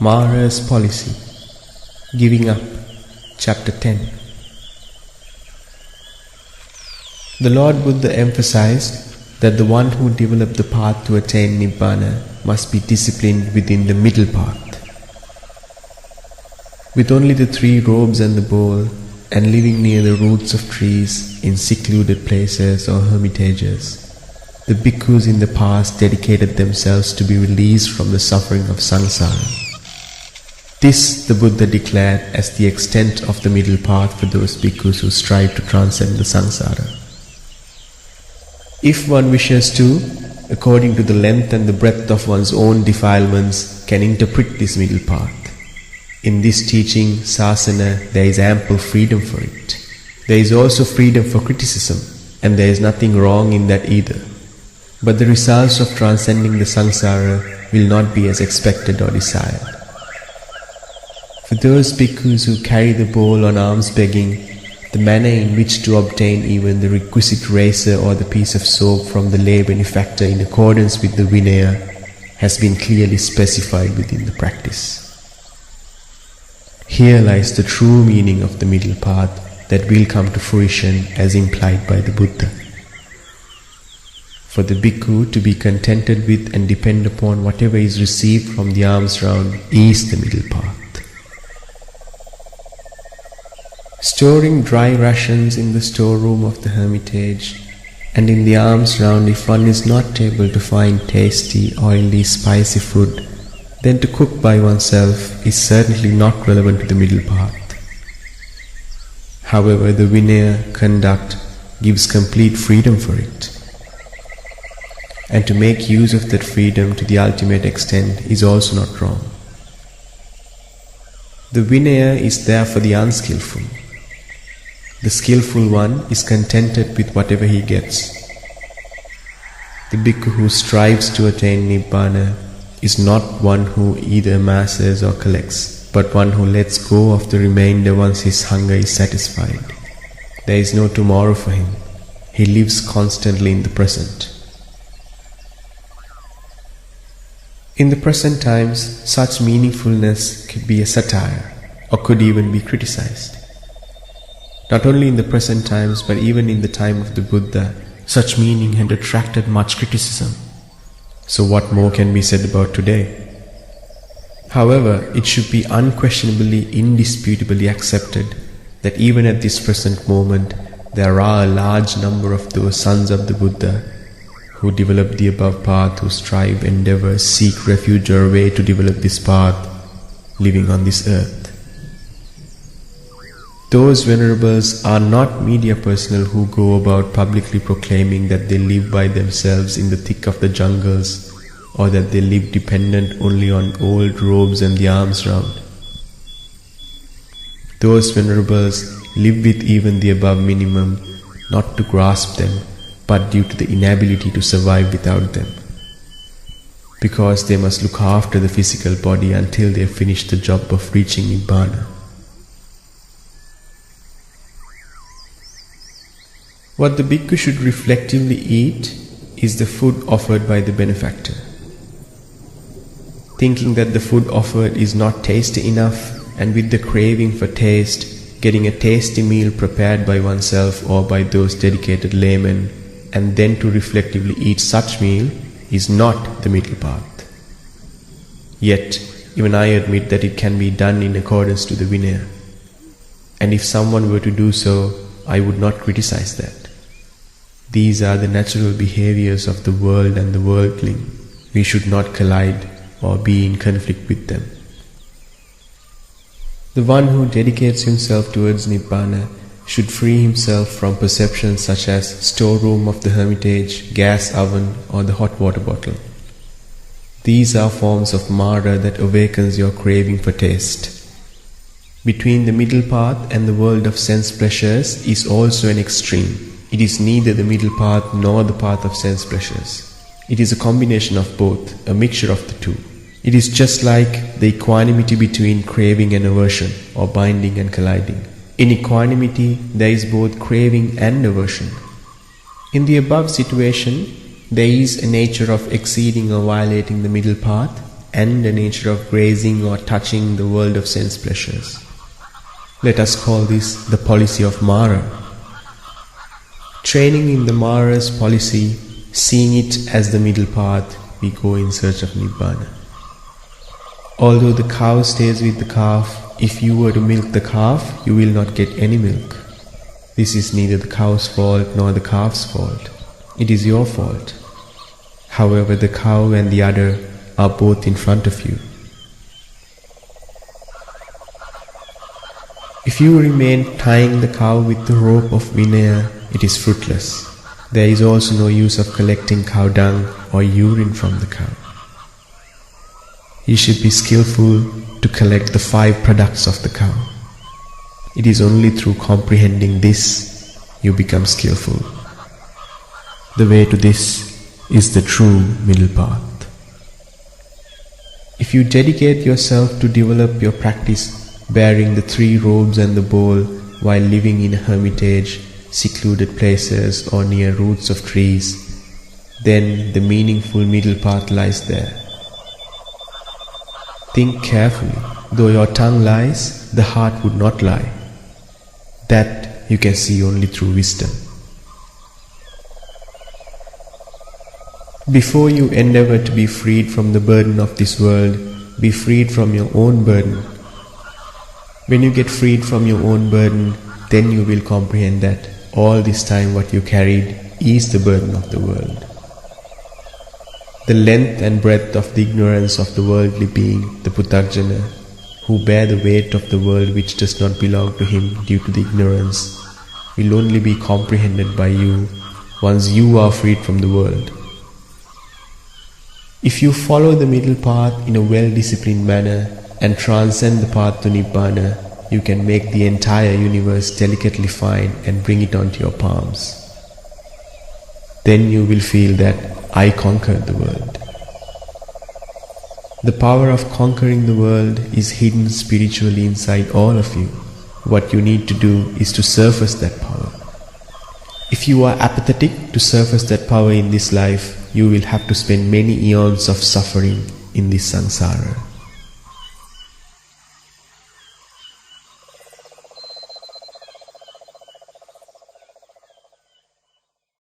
Mara's Policy. Giving Up. Chapter 10. The Lord Buddha emphasized that the one who developed the path to attain Nibbana must be disciplined within the middle path. With only the 3 robes and the bowl, and living near the roots of trees in secluded places or hermitages, the bhikkhus in the past dedicated themselves to be released from the suffering of samsara. This the Buddha declared as the extent of the middle path for those bhikkhus who strive to transcend the samsara. If one wishes to, according to the length and the breadth of one's own defilements, can interpret this middle path. In this teaching, sasana, there is ample freedom for it. There is also freedom for criticism, and there is nothing wrong in that either. But the results of transcending the samsara will not be as expected or desired. For those bhikkhus who carry the bowl on alms begging, the manner in which to obtain even the requisite razor or the piece of soap from the lay benefactor in accordance with the Vinaya has been clearly specified within the practice. Here lies the true meaning of the middle path that will come to fruition as implied by the Buddha. For the bhikkhu to be contented with and depend upon whatever is received from the alms round is the middle path. Storing dry rations in the storeroom of the hermitage and in the alms round, if one is not able to find tasty, oily, spicy food, then to cook by oneself is certainly not relevant to the middle path. However, the Vinaya conduct gives complete freedom for it. And to make use of that freedom to the ultimate extent is also not wrong. The Vinaya is there for the unskillful. The skillful one is contented with whatever he gets. The bhikkhu who strives to attain Nibbana is not one who either amasses or collects, but one who lets go of the remainder once his hunger is satisfied. There is no tomorrow for him. He lives constantly in the present. In the present times, such meaningfulness could be a satire, or could even be criticized. Not only in the present times, but even in the time of the Buddha, such meaning had attracted much criticism. So what more can be said about today? However, it should be unquestionably, indisputably accepted that even at this present moment, there are a large number of those sons of the Buddha who develop the above path, who strive, endeavor, seek refuge or a way to develop this path, living on this earth. Those venerables are not media personnel who go about publicly proclaiming that they live by themselves in the thick of the jungles, or that they live dependent only on old robes and the alms round. Those venerables live with even the above minimum, not to grasp them, but due to the inability to survive without them, because they must look after the physical body until they finish the job of reaching Nibbana. What the bhikkhu should reflectively eat is the food offered by the benefactor. Thinking that the food offered is not tasty enough, and with the craving for taste, getting a tasty meal prepared by oneself or by those dedicated laymen, and then to reflectively eat such meal is not the middle path. Yet, even I admit that it can be done in accordance to the Vinaya. And if someone were to do so, I would not criticize that. These are the natural behaviors of the world and the worldling. We should not collide or be in conflict with them. The one who dedicates himself towards Nibbana should free himself from perceptions such as storeroom of the hermitage, gas oven, or the hot water bottle. These are forms of Mara that awakens your craving for taste. Between the middle path and the world of sense pleasures is also an extreme. It is neither the middle path nor the path of sense pleasures. It is a combination of both, a mixture of the two. It is just like the equanimity between craving and aversion, or binding and colliding. In equanimity, there is both craving and aversion. In the above situation, there is a nature of exceeding or violating the middle path, and the nature of grazing or touching the world of sense pleasures. Let us call this the policy of Mara. Training in the Mara's policy, seeing it as the middle path, we go in search of Nibbana. Although the cow stays with the calf, if you were to milk the calf, you will not get any milk. This is neither the cow's fault nor the calf's fault. It is your fault. However, the cow and the udder are both in front of you. If you remain tying the cow with the rope of Vinaya, it is fruitless. There is also no use of collecting cow dung or urine from the cow. You should be skillful to collect the 5 products of the cow. It is only through comprehending this you become skillful. The way to this is the true middle path. If you dedicate yourself to develop your practice bearing the 3 robes and the bowl while living in a hermitage, secluded places or near roots of trees, then the meaningful middle path lies there. Think carefully. Though your tongue lies, the heart would not lie. That you can see only through wisdom. Before you endeavor to be freed from the burden of this world, be freed from your own burden. When you get freed from your own burden, then you will comprehend that all this time what you carried is the burden of the world. The length and breadth of the ignorance of the worldly being, the Puthajjana, who bear the weight of the world which does not belong to him due to the ignorance, will only be comprehended by you once you are freed from the world. If you follow the middle path in a well-disciplined manner and transcend the path to Nibbana, you can make the entire universe delicately fine and bring it onto your palms. Then you will feel that I conquered the world. The power of conquering the world is hidden spiritually inside all of you. What you need to do is to surface that power. If you are apathetic to surface that power in this life, you will have to spend many eons of suffering in this samsara.